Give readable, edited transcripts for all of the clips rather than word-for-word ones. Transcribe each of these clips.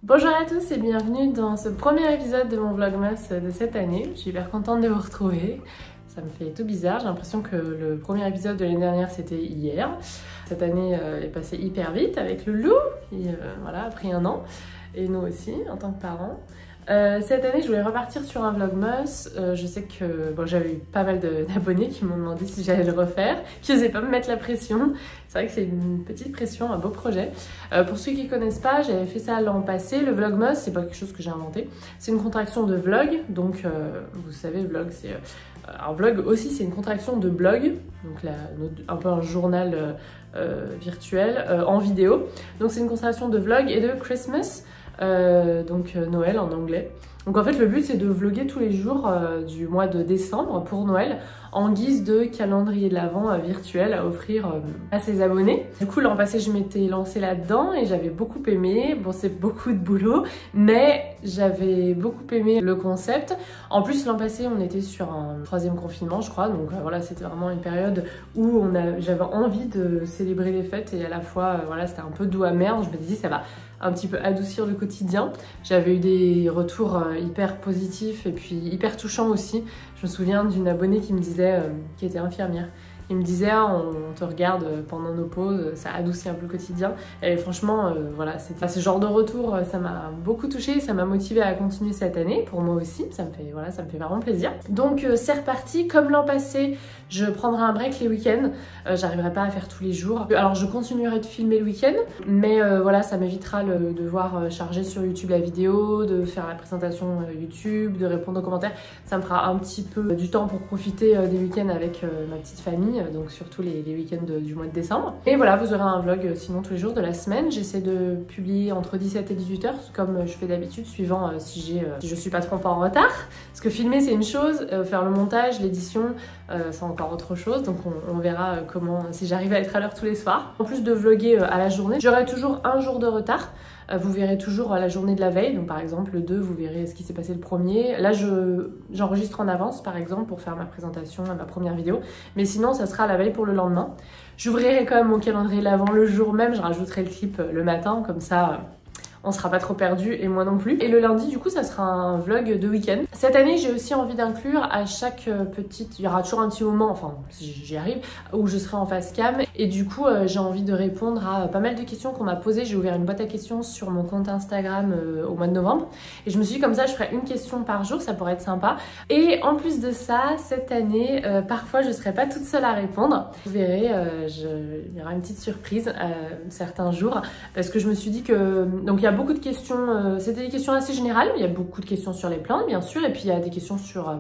Bonjour à tous et bienvenue dans ce premier épisode de mon Vlogmas de cette année. Je suis hyper contente de vous retrouver. Ça me fait tout bizarre, j'ai l'impression que le premier épisode de l'année dernière c'était hier. Cette année est passée hyper vite avec le loup qui a pris un an. Et nous aussi en tant que parents. Cette année, je voulais repartir sur un Vlogmas. Je sais que j'avais eu pas mal d'abonnés qui m'ont demandé si j'allais le refaire, qui n'osaient pas me mettre la pression. C'est vrai que c'est une petite pression, un beau projet. Pour ceux qui ne connaissent pas, j'avais fait ça l'an passé. Le Vlogmas, c'est pas quelque chose que j'ai inventé. C'est une contraction de vlog. Donc, vous savez, vlog, c'est... un vlog aussi, c'est une contraction de blog. Donc, un peu un journal virtuel en vidéo. Donc, c'est une contraction de vlog et de Christmas. Donc Noël en anglais. Donc en fait le but c'est de vlogger tous les jours du mois de décembre pour Noël en guise de calendrier de l'Avent virtuel à offrir à ses abonnés. Du coup l'an passé je m'étais lancée là-dedans et j'avais beaucoup aimé. Bon c'est beaucoup de boulot mais j'avais beaucoup aimé le concept. En plus l'an passé on était sur un 3e confinement je crois, donc voilà c'était vraiment une période où j'avais envie de célébrer les fêtes et à la fois c'était un peu doux amer. Je me disais ça va un petit peu adoucir le quotidien. J'avais eu des retours hyper positifs et puis hyper touchants aussi. Je me souviens d'une abonnée qui me disait, qui était infirmière, il me disait on te regarde pendant nos pauses, ça adoucit un peu le quotidien. Et franchement, ce genre de retour, ça m'a beaucoup touchée, ça m'a motivée à continuer cette année, pour moi aussi, ça me fait vraiment plaisir. Donc c'est reparti, comme l'an passé, je prendrai un break les week-ends, j'arriverai pas à faire tous les jours. Alors je continuerai de filmer le week-end, mais ça m'évitera de devoir charger sur YouTube la vidéo, de faire la présentation YouTube, de répondre aux commentaires. Ça me fera un petit peu du temps pour profiter des week-ends avec ma petite famille. Donc surtout les week-ends du mois de décembre. Et voilà, vous aurez un vlog sinon tous les jours de la semaine. J'essaie de publier entre 17 et 18 heures comme je fais d'habitude, suivant si je suis pas trop en retard. Parce que filmer c'est une chose, faire le montage, l'édition, c'est encore autre chose. Donc on verra si j'arrive à être à l'heure tous les soirs. En plus de vlogger à la journée, j'aurai toujours un jour de retard. Vous verrez toujours la journée de la veille, donc par exemple le 2, vous verrez ce qui s'est passé le 1er. Là, j'enregistre en avance, par exemple, pour faire ma présentation, ma première vidéo. Mais sinon, ça sera la veille pour le lendemain. J'ouvrirai quand même mon calendrier l'avant le jour même, je rajouterai le clip le matin, comme ça... on sera pas trop perdu et moi non plus. Et le lundi du coup ça sera un vlog de week-end. Cette année j'ai aussi envie d'inclure à chaque il y aura toujours un petit moment, enfin si j'y arrive, où je serai en face cam. Et du coup j'ai envie de répondre à pas mal de questions qu'on m'a posées. J'ai ouvert une boîte à questions sur mon compte Instagram au mois de novembre. Et je me suis dit comme ça je ferai une question par jour, ça pourrait être sympa. Et en plus de ça, cette année, parfois je serai pas toute seule à répondre. Vous verrez, il y aura une petite surprise certains jours. Parce que je me suis dit que... Donc il y a beaucoup de questions, c'était des questions assez générales, il y a beaucoup de questions sur les plantes bien sûr, et puis il y a des questions sur,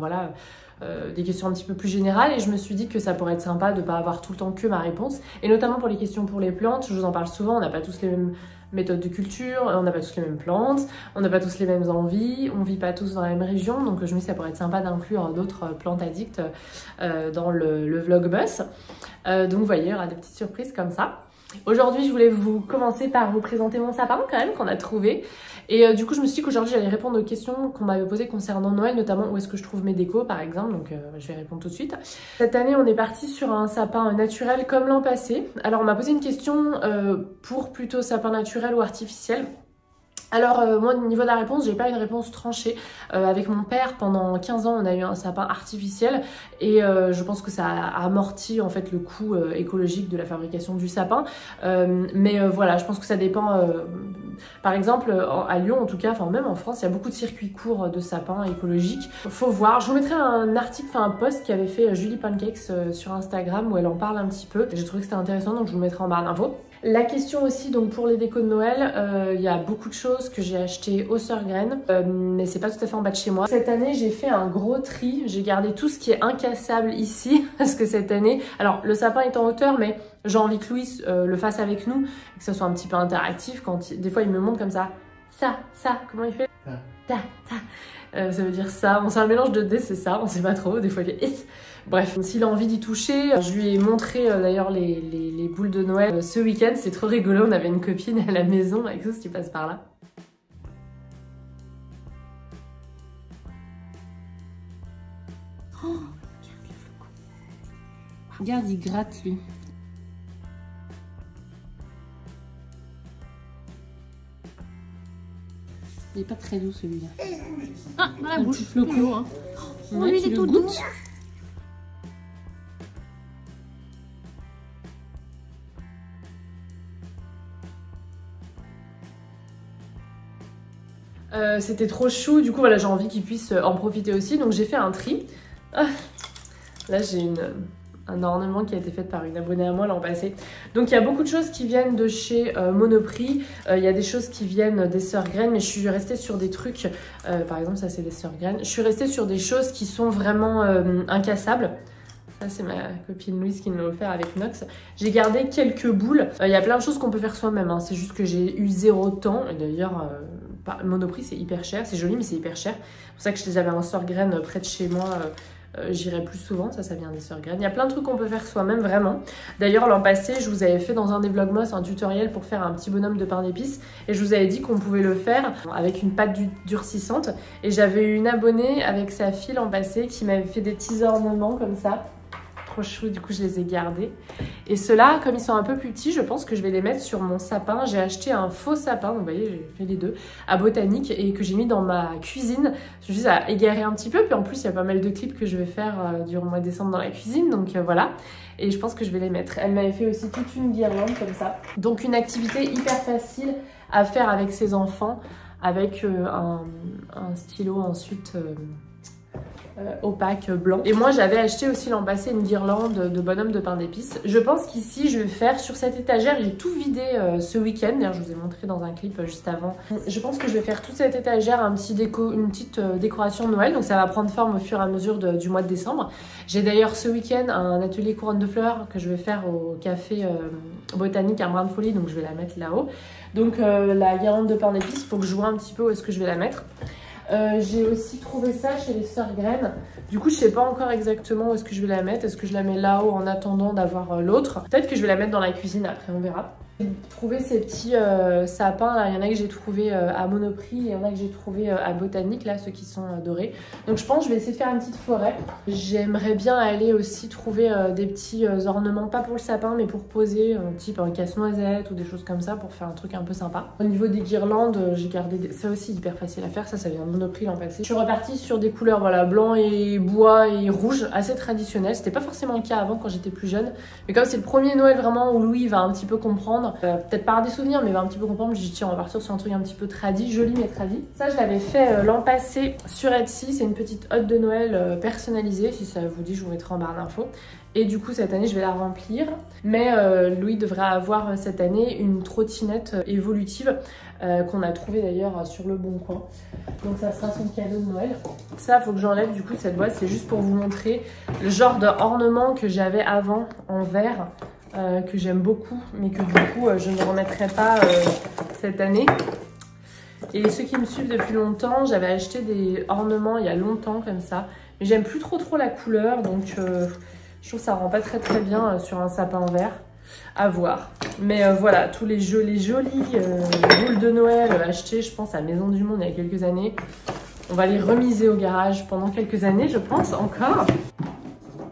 des questions un petit peu plus générales, et je me suis dit que ça pourrait être sympa de ne pas avoir tout le temps que ma réponse, et notamment pour les questions pour les plantes, je vous en parle souvent, on n'a pas tous les mêmes méthodes de culture, on n'a pas tous les mêmes plantes, on n'a pas tous les mêmes envies, on vit pas tous dans la même région, donc je me dis que ça pourrait être sympa d'inclure d'autres plantes addictes dans le Vlogmas. Donc vous voyez, il y aura des petites surprises comme ça. Aujourd'hui, je voulais commencer par vous présenter mon sapin quand même qu'on a trouvé. Et du coup, je me suis dit qu'aujourd'hui, j'allais répondre aux questions qu'on m'avait posées concernant Noël, notamment où est-ce que je trouve mes décos par exemple. Donc je vais répondre tout de suite. Cette année, on est parti sur un sapin naturel comme l'an passé. Alors on m'a posé une question pour plutôt sapin naturel ou artificiel. Alors moi au niveau de la réponse, j'ai pas une réponse tranchée. Avec mon père pendant 15 ans on a eu un sapin artificiel et je pense que ça a amorti en fait le coût écologique de la fabrication du sapin. Voilà, je pense que ça dépend. Par exemple à Lyon en tout cas, enfin même en France, il y a beaucoup de circuits courts de sapins écologiques. Faut voir, je vous mettrai un article, un post qu'avait fait Julie Pancakes sur Instagram où elle en parle un petit peu. J'ai trouvé que c'était intéressant donc je vous le mettrai en barre d'infos. La question aussi donc pour les décos de Noël, il y a beaucoup de choses que j'ai achetées aux Sœurs Graines, mais c'est pas tout à fait en bas de chez moi. Cette année j'ai fait un gros tri, j'ai gardé tout ce qui est incassable ici parce que cette année, alors le sapin est en hauteur mais j'ai envie que Louis le fasse avec nous, que ça soit un petit peu interactif quand des fois il me montre comme ça, comment il fait ça veut dire ça, bon c'est un mélange de D, c'est ça, on sait pas trop, des fois il fait bref, s'il a envie d'y toucher, je lui ai montré d'ailleurs les boules de Noël ce week-end, c'est trop rigolo, on avait une copine à la maison avec tout ce qui passe par là. Oh, regarde le flocon. Regarde, il gratte lui. Il est pas très doux celui-là. Ah, dans la bouche. Petit flocon. Hein. Oh, lui, il est tout doux. C'était trop chou, du coup voilà, j'ai envie qu'ils puissent en profiter aussi, donc j'ai fait un tri. Ah, là j'ai un ornement qui a été fait par une abonnée à moi l'an passé. Donc il y a beaucoup de choses qui viennent de chez Monoprix, il y a des choses qui viennent des Sœurs Graines, mais je suis restée sur des trucs, par exemple ça c'est des Sœurs Graines, je suis restée sur des choses qui sont vraiment incassables. Ça c'est ma copine Louise qui me l'a offert avec Nox. J'ai gardé quelques boules, il y a plein de choses qu'on peut faire soi-même, hein. C'est juste que j'ai eu zéro temps, et d'ailleurs Monoprix c'est hyper cher, c'est joli mais c'est hyper cher. C'est pour ça que je les avais en Sœurs Graines près de chez moi. J'irai plus souvent, ça vient des Sœurs Graines. Il y a plein de trucs qu'on peut faire soi-même, vraiment. D'ailleurs, l'an passé, je vous avais fait dans un des vlogmas un tutoriel pour faire un petit bonhomme de pain d'épices. Et je vous avais dit qu'on pouvait le faire avec une pâte durcissante. Et j'avais eu une abonnée avec sa fille l'an passé qui m'avait fait des petits ornements comme ça. Trop chou, du coup je les ai gardés. Et ceux-là, comme ils sont un peu plus petits, je pense que je vais les mettre sur mon sapin. J'ai acheté un faux sapin, vous voyez, j'ai fait les deux, à Botanique, et que j'ai mis dans ma cuisine. Je juste à égarer un petit peu, puis en plus il y a pas mal de clips que je vais faire durant le mois de décembre dans la cuisine, donc voilà. Et je pense que je vais les mettre. Elle m'avait fait aussi toute une guirlande comme ça. Donc une activité hyper facile à faire avec ses enfants, avec un stylo ensuite... opaque blanc. Et moi j'avais acheté aussi l'an passé une guirlande de bonhomme de pain d'épices. Je pense qu'ici je vais faire sur cette étagère, j'ai tout vidé ce week-end, d'ailleurs je vous ai montré dans un clip juste avant. Je pense que je vais faire toute cette étagère une petite décoration de Noël, donc ça va prendre forme au fur et à mesure du mois de décembre. J'ai d'ailleurs ce week-end un atelier couronne de fleurs que je vais faire au café Botanique à Brin de Folie, donc je vais la mettre là-haut. Donc la guirlande de pain d'épices, il faut que je vois un petit peu où est-ce que je vais la mettre. J'ai aussi trouvé ça chez les Sœurs Graines. Du coup, je sais pas encore exactement où est-ce que je vais la mettre. Est-ce que je la mets là-haut en attendant d'avoir l'autre? Peut-être que je vais la mettre dans la cuisine après, on verra. J'ai trouvé ces petits sapins là. Il y en a que j'ai trouvé à Monoprix, il y en a que j'ai trouvé à Botanique, là, ceux qui sont dorés. Donc je pense que je vais essayer de faire une petite forêt. J'aimerais bien aller aussi trouver des petits ornements, pas pour le sapin, mais pour poser, type un casse-noisette ou des choses comme ça, pour faire un truc un peu sympa. Au niveau des guirlandes, j'ai gardé ça aussi hyper facile à faire. Ça vient de Monoprix l'an passé. Je suis repartie sur des couleurs, voilà, blanc et bois et rouge, assez traditionnelles. C'était pas forcément le cas avant quand j'étais plus jeune. Mais comme c'est le premier Noël vraiment où Louis va un petit peu comprendre, peut-être pas des souvenirs, mais va un petit peu comprendre, je dis tiens, on va partir sur un truc un petit peu tradi, joli mais tradi. Ça, je l'avais fait l'an passé sur Etsy. C'est une petite hotte de Noël personnalisée. Si ça vous dit, je vous mettrai en barre d'infos. Et du coup, cette année, je vais la remplir. Mais Louis devrait avoir cette année une trottinette évolutive qu'on a trouvée d'ailleurs sur le Bon Coin. Donc ça sera son cadeau de Noël. Ça, faut que j'enlève du coup cette boîte. C'est juste pour vous montrer le genre d'ornement que j'avais avant en verre. Que j'aime beaucoup, mais que du coup je ne remettrai pas cette année. Et ceux qui me suivent depuis longtemps, j'avais acheté des ornements il y a longtemps comme ça, mais j'aime plus trop la couleur, donc je trouve que ça rend pas très bien sur un sapin vert. À voir. Mais voilà, tous les jolies boules de Noël achetées, je pense, à Maison du Monde il y a quelques années. On va les remiser au garage pendant quelques années, je pense, encore.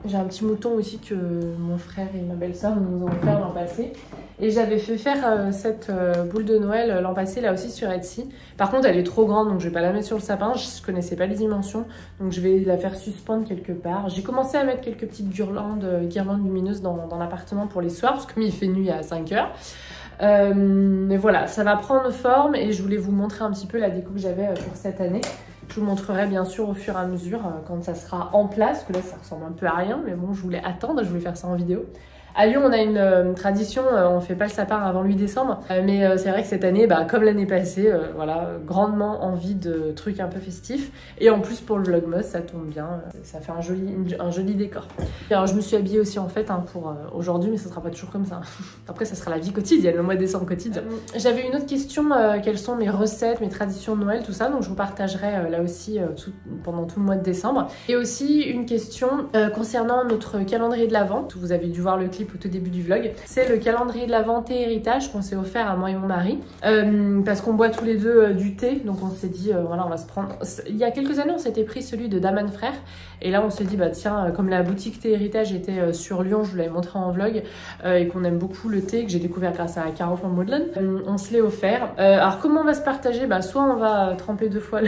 J'ai un petit mouton aussi que mon frère et ma belle-sœur nous ont offert l'an passé. Et j'avais fait faire cette boule de Noël l'an passé, là aussi sur Etsy. Par contre, elle est trop grande, donc je vais pas la mettre sur le sapin. Je connaissais pas les dimensions, donc je vais la faire suspendre quelque part. J'ai commencé à mettre quelques petites guirlandes lumineuses dans l'appartement pour les soirs, parce que comme il fait nuit à 5 h. Mais voilà, ça va prendre forme et je voulais vous montrer un petit peu la déco que j'avais pour cette année. Je vous montrerai bien sûr au fur et à mesure quand ça sera en place, parce que là ça ressemble un peu à rien, mais bon, je voulais attendre, je voulais faire ça en vidéo. À Lyon, on a une tradition, on fait pas le sapin avant le 8 décembre, mais c'est vrai que cette année, comme l'année passée, voilà, grandement envie de trucs un peu festifs. Et en plus pour le vlogmas, ça tombe bien, ça fait un joli décor. Et alors je me suis habillée aussi en fait pour aujourd'hui, mais ça sera pas toujours comme ça. Après ça sera la vie quotidienne, le mois de décembre quotidien. J'avais une autre question, quelles sont mes recettes, mes traditions de Noël, tout ça, donc je vous partagerai là aussi pendant tout le mois de décembre. Et aussi une question concernant notre calendrier de l'Avent. Vous avez dû voir le clip clip au tout début du vlog. C'est le calendrier de l'Avent thé héritage qu'on s'est offert à moi et mon mari. Parce qu'on boit tous les deux du thé, donc on s'est dit, voilà, on va se prendre... Il y a quelques années, on s'était pris celui de Daman Frères. Et là, on s'est dit, bah tiens, comme la boutique thé héritage était sur Lyon, je vous l'avais montré en vlog, et qu'on aime beaucoup le thé, que j'ai découvert grâce à Caro von Maudlin, on se l'est offert. Alors, comment on va se partager? Bah, soit on va tremper 2 fois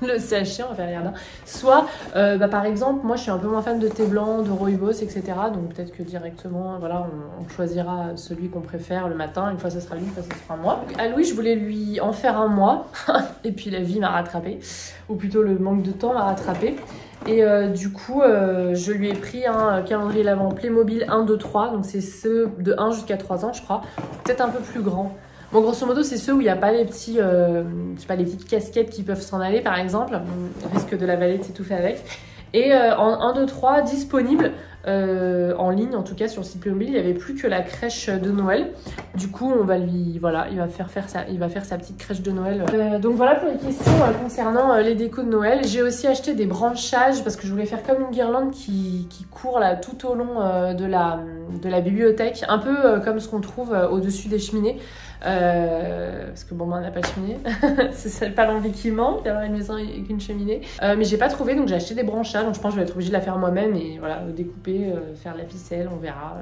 le sachet, on va faire rien. Soit, par exemple, moi je suis un peu moins fan de thé blanc, de rooibos, etc. Donc peut-être que directement, voilà, on choisira celui qu'on préfère le matin. Une fois ce sera lui, une fois ce sera moi. Donc, à Louis, je voulais lui en faire un mois. Et puis la vie m'a rattrapé. Ou plutôt le manque de temps m'a rattrapé. Et du coup, je lui ai pris un calendrier l'Avent Playmobil 1, 2, 3. Donc c'est ceux de 1 jusqu'à 3 ans, je crois. Peut-être un peu plus grand. Bon, grosso modo, c'est ceux où il n'y a pas les petits, je sais pas, les petites casquettes qui peuvent s'en aller, par exemple. On risque de l'avaler, de s'étouffer avec. Et en 1, 2, 3, disponible en ligne, en tout cas sur le site Playmobil, il n'y avait plus que la crèche de Noël. Du coup, on va lui, voilà, il va faire sa petite crèche de Noël. Donc voilà pour les questions concernant les décos de Noël. J'ai aussi acheté des branchages parce que je voulais faire comme une guirlande qui court là tout au long de la bibliothèque, un peu comme ce qu'on trouve au-dessus des cheminées. Parce que bon, moi on n'a pas de cheminée, c'est pas l'envie qui manque d'avoir une maison avec une cheminée. Mais j'ai pas trouvé, donc j'ai acheté des branchages. Donc je pense que je vais être obligée de la faire moi-même et voilà, découper, faire la ficelle, on verra.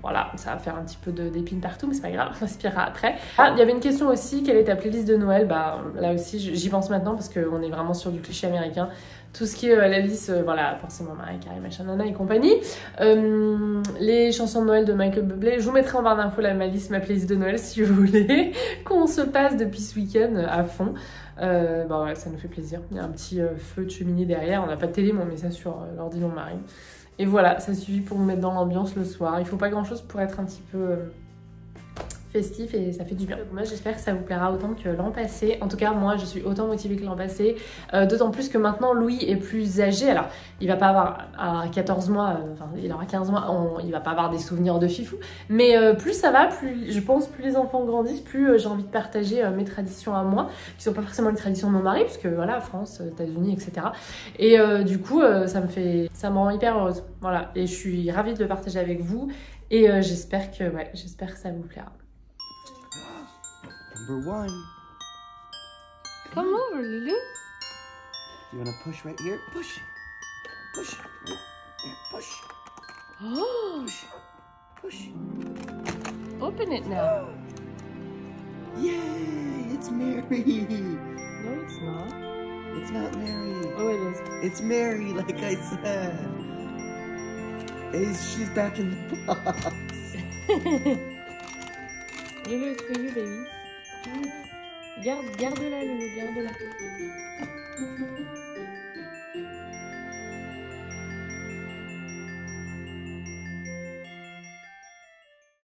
Voilà, ça va faire un petit peu d'épines partout, mais c'est pas grave, on inspirera après. Ah, il y avait une question aussi, quelle est ta playlist de Noël? Bah là aussi, j'y pense maintenant parce qu'on est vraiment sur du cliché américain. Tout ce qui est la liste, voilà, forcément Mariah Carey, machin, nana et compagnie. Les chansons de Noël de Michael Bublé. Je vous mettrai en barre d'infos ma liste, ma playlist de Noël si vous voulez qu'on se passe depuis ce week-end à fond. Bah ouais, ça nous fait plaisir. Il y a un petit feu de cheminée derrière. On n'a pas de télé, mais on met ça sur l'ordi de mon mari. Et voilà, ça suffit pour me mettre dans l'ambiance le soir. Il faut pas grand chose pour être un petit peu festif et ça fait du bien. Donc moi j'espère que ça vous plaira autant que l'an passé. En tout cas moi je suis autant motivée que l'an passé. D'autant plus que maintenant Louis est plus âgé. Alors il va pas avoir à 14 mois, enfin il aura 15 mois, il va pas avoir des souvenirs de fifou. Mais plus ça va, plus je pense plus les enfants grandissent, plus j'ai envie de partager mes traditions à moi, qui sont pas forcément les traditions de mon mari, parce que voilà, France, États-Unis, etc. Et du coup ça me rend hyper heureuse. Voilà, et je suis ravie de le partager avec vous. Et j'espère que ça vous plaira. Number 1. Come over, Lulu. You wanna push right here? Push. Push. Here, push. Oh. Push. Open it now. Yay! It's Mary. No, it's not. It's not Mary. Oh, it is. It's Mary, like I said. She's back in the box. Lulu, it's for you, baby. Garde-la, Lulu, garde-la.